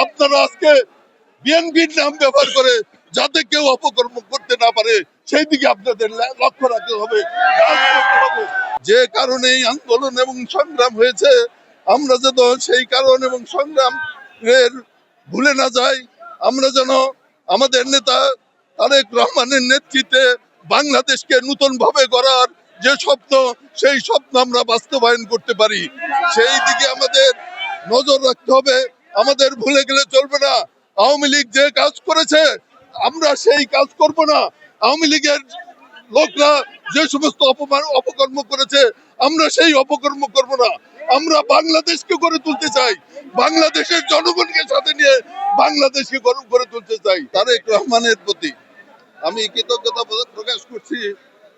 আপনারা আজকে বিএনপির নাম ব্যবহার করে যাতে কেউ অপকর্ম করতে না পারে সেই দিকে আপনাদের লক্ষ্য রাখতে হবে, কাজ করতে হবে। যে কারণে এই আন্দোলন এবং সংগ্রাম হয়েছে, আমরা যেন সেই কারণ এবং সংগ্রাম ভুলে না যাই। আমরা যেন আমাদের নেতা তারেক রহমানের নেতৃত্বে বাংলাদেশকে নতুন ভাবে গড়ার যে স্বপ্ন, সেই স্বপ্ন আমরা বাস্তবায়ন করতে পারি, সেই দিকে আমাদের নজর রাখতে হবে। আমাদের ভুলে গেলে চলবে না। আওয়ামী লীগ যে কাজ করেছে আমরা সেই কাজ করব না। আওয়ামী লীগের লোকরা যে সমস্ত অপকর্ম করেছে আমরা সেই অপকর্ম করব না। আমরা বাংলাদেশকে গড়ে তুলতে চাই, বাংলাদেশের জনগণকে সাথে নিয়ে বাংলাদেশকে গড়ে তুলতে চাই। তারেক রহমানের প্রতি আমি কৃতজ্ঞতা প্রকাশ করছি।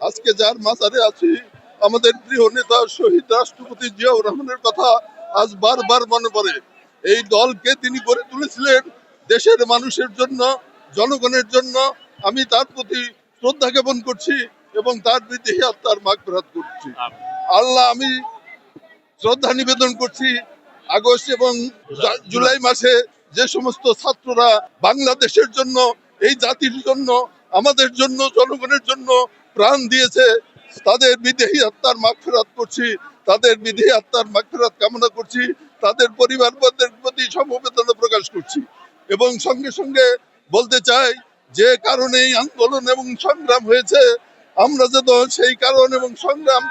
আজকে যার মাজারে আছি, আমাদের প্রিয় নেতা শহীদ রাষ্ট্রপতি জিয়াউর রহমানের কথা আজ বারবার মনে পড়ে। এই দলকে তিনি গড়ে তুলেছিলেন দেশের মানুষের জন্য, জনগণের জন্য। আমি তার প্রতি শ্রদ্ধা জ্ঞাপন করছি এবং তার বিদেহী আত্মার মাগফিরাত করছি। আল্লাহ, আমি শ্রদ্ধা নিবেদন করছি আগস্ট এবং জুলাই মাসে যে সমস্ত ছাত্ররা বাংলাদেশের জন্য, এই জাতির জন্য, আমাদের জন্য, জনগণের জন্য প্রাণ দিয়েছে, তাদের বিদেহী আত্মার মাগফিরাত করছি, তাদের বিদেহী আত্মার মাগফিরাত কামনা করছি, তাদের পরিবারবর্গের প্রতি সমবেদনা প্রকাশ করছি। এবং সঙ্গে সঙ্গে বলতে চাই, যে কারণে এই আন্দোলন এবং সংগ্রাম হয়েছে, আমরা যেন সেই কারণ এবং সংগ্রাম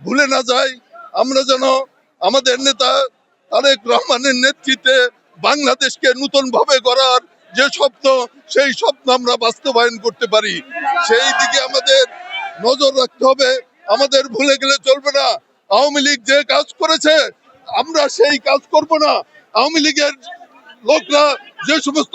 ভুলে না যাই। আমরা যেন আমাদের নেতা তারেক রহমানের নেতৃত্বে বাংলাদেশকে নতুন ভাবে গড়ার যে স্বপ্ন, সেই স্বপ্ন আমরা বাস্তবায়ন করতে পারি, সেই দিকে আমাদের নজর রাখতে হবে। আমাদের ভুলে গেলে চলবে না। আওয়ামী লীগ যে কাজ করেছে আমরা সেই কাজ করব না। আওয়ামী লীগের লোকরা যে সমস্ত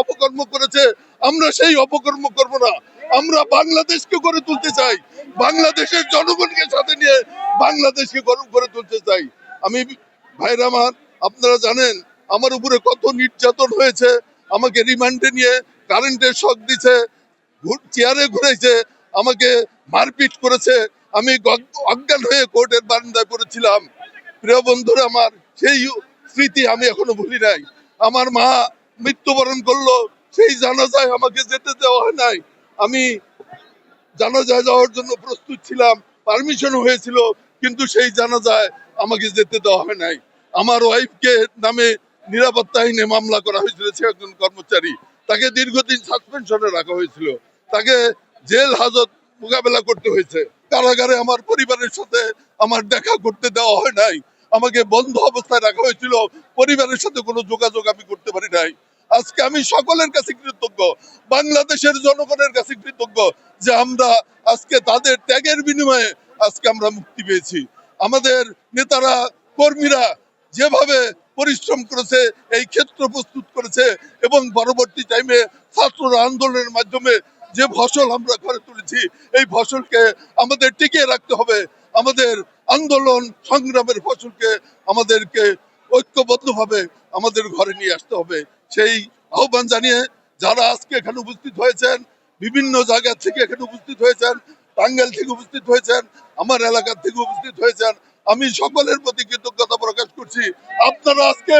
অপকর্ম করেছে আমরা সেই অপকর্ম করব না। আমরা বাংলাদেশকে গড়ে তুলতে চাই, বাংলাদেশের জনগণকে সাথে নিয়ে বাংলাদেশকে গড়ে তুলতে চাই। আমি ভাইরা আমার, আপনারা জানেন আমার উপরে কত নির্যাতন হয়েছে। আমাকে রিমান্ডে নিয়ে কারেন্টের শক দিছে, চেয়ারে ঘুরেছে, আমাকে মারপিট করেছে। আমি অজ্ঞান হয়ে কোর্টের বারান্দায় পড়েছিলাম। প্রিয় বন্ধুরা আমার, সেই স্মৃতি আমি এখনো ভুলি নাই। আমার মা মৃত্যুবরণ করলো, সেই জানাজায় আমাকে যেতে দেওয়া হয় নাই। আমি জানাজায় যাওয়ার জন্য প্রস্তুত ছিলাম, পারমিশন হয়েছিল, কিন্তু সেই জানাজায় আমাকে যেতে দেওয়া হয় নাই। আমার ওয়াইফকে নামে নিরাপত্তা আইনে মামলা করা হয়েছিল, সে একজন কর্মচারী, তাকে দীর্ঘদিন সাসপেনশনে রাখা হয়েছিল, তাকে জেল হাজত মোকাবেলা করতে হয়েছে। কারাগারে আমার পরিবারের সাথে আমার দেখা করতে দেওয়া হয় নাই, আমাকে বন্ধ অবস্থায় রাখা হয়েছিল, পরিবারের সাথে কোনো যোগাযোগ আমি করতে পারি নাই। আজকে আমি সকলের কাছে কৃতজ্ঞ, বাংলাদেশের জনগণের কাছে কৃতজ্ঞ যে আমরা আজকে তাদের ত্যাগের বিনিময়ে আজকে আমরা মুক্তি পেয়েছি। আমাদের নেতারা, কর্মীরা যেভাবে পরিশ্রম করেছে, এই ক্ষেত্র প্রস্তুত করেছে এবং পরবর্তী টাইমে ছাত্ররা আন্দোলনের মাধ্যমে যে ফসল আমরা ঘরে তুলেছি, এই ফসলকে আমাদের টিকিয়ে রাখতে হবে। আমাদের আন্দোলন সংগ্রামের ফসলকে আমাদেরকে ঐক্যবদ্ধভাবে আমাদের ঘরে নিয়ে আসতে হবে। সেই আহ্বান জানিয়ে যারা আজকে এখানে উপস্থিত হয়েছেন, বিভিন্ন জায়গা থেকে এখানে উপস্থিত হয়েছেন, টাঙ্গাইল থেকে উপস্থিত হয়েছেন, আমার এলাকা থেকে উপস্থিত হয়েছেন, আমি সকলের প্রতি কৃতজ্ঞতা প্রকাশ করছি। আপনারা আজকে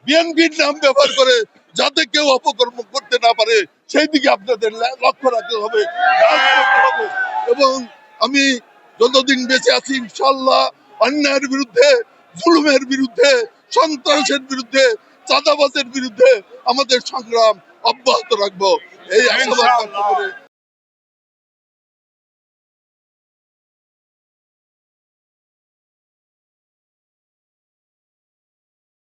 বিএনপির নাম ব্যবহার করে যাতে কেউ অপকর্ম করতে না পারে সেই দিকে আপনাদের লক্ষ্য রাখতে হবে, কাজ করতে হবে। এবং আমি যতদিন বেঁচে আছি ইনশাল্লাহ অন্যায়ের বিরুদ্ধে, জুলুমের বিরুদ্ধে, সন্ত্রাসের বিরুদ্ধে, চাঁদাবাজের বিরুদ্ধে আমাদের সংগ্রাম অব্যাহত রাখবো। এই আশাবাদ ব্যক্ত করে